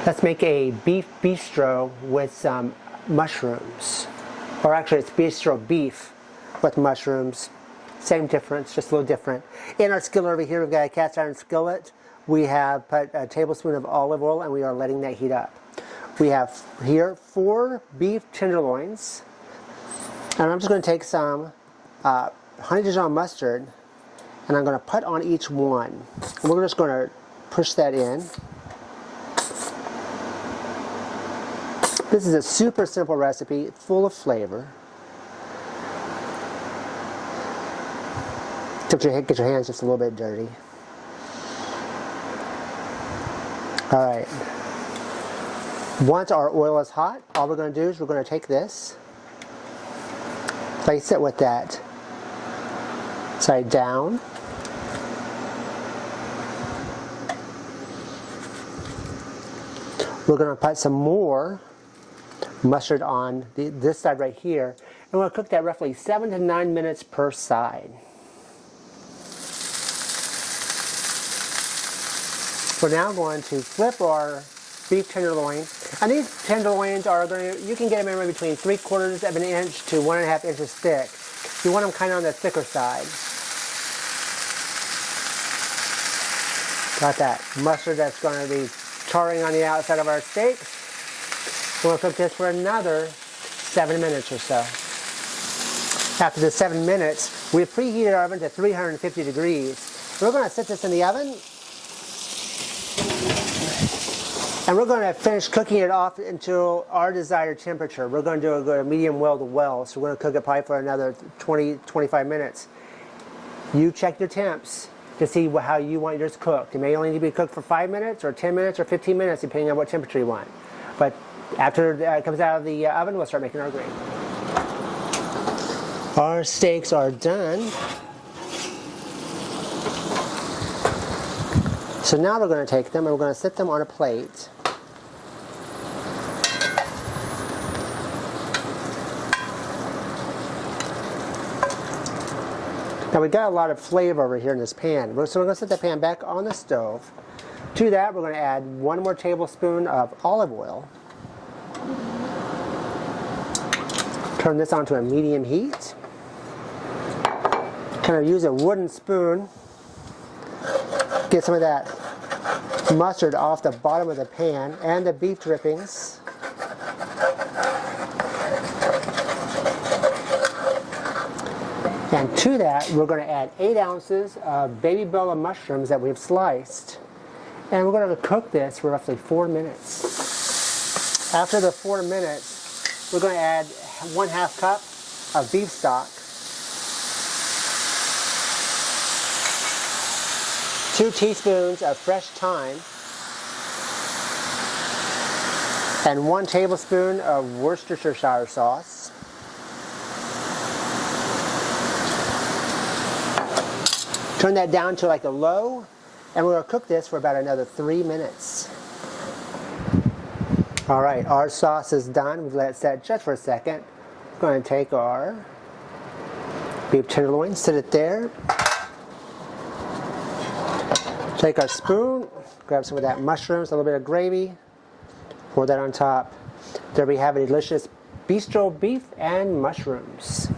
Let's make a beef bistro with some mushrooms. Or actually it's bistro beef with mushrooms. Same difference, just a little different. In our skillet over here, we've got a cast iron skillet. We have put a tablespoon of olive oil and we are letting that heat up. We have here 4 beef tenderloins. And I'm just going to take some honey Dijon mustard and I'm going to put on each one. And we're just going to push that in. This is a super simple recipe, full of flavor. Get your hands just a little bit dirty. All right. Once our oil is hot, all we're going to do is we're going to take this, place it with that side down. We're going to put some more mustard on this side right here, and we're going to cook that roughly 7 to 9 minutes per side. We're now going to flip our beef tenderloin, and these tenderloins are going to, you can get them anywhere between 3/4 of an inch to 1.5 inches thick. You want them kind of on the thicker side. Got that mustard that's going to be charring on the outside of our steaks. We'll cook this for another 7 minutes or so. After the 7 minutes, we've preheated our oven to 350 degrees. We're going to set this in the oven, and we're going to finish cooking it off until our desired temperature. We're going to do a medium well to well, so we're going to cook it probably for another 20-25 minutes. You check your temps to see how you want yours cooked. It may only need to be cooked for 5 minutes or 10 minutes or 15 minutes depending on what temperature you want. But after it comes out of the oven, we'll start making our gravy. Our steaks are done. So now we're going to take them and we're going to set them on a plate. Now we've got a lot of flavor over here in this pan, so we're going to set the pan back on the stove. To that we're going to add 1 more tablespoon of olive oil. Turn this on to a medium heat. Kind of use a wooden spoon. Get some of that mustard off the bottom of the pan and the beef drippings. And to that, we're going to add 8 ounces of baby bella mushrooms that we've sliced. And we're going to cook this for roughly 4 minutes. After the 4 minutes, we're going to add 1/2 cup of beef stock, 2 teaspoons of fresh thyme, and 1 tablespoon of Worcestershire sauce. Turn that down to like a low, and we're going to cook this for about another 3 minutes. All right, our sauce is done. We've let it set just for a second. We're going to take our beef tenderloin, sit it there. Take our spoon, grab some of that mushrooms, a little bit of gravy, pour that on top. There we have a delicious bistro beef and mushrooms.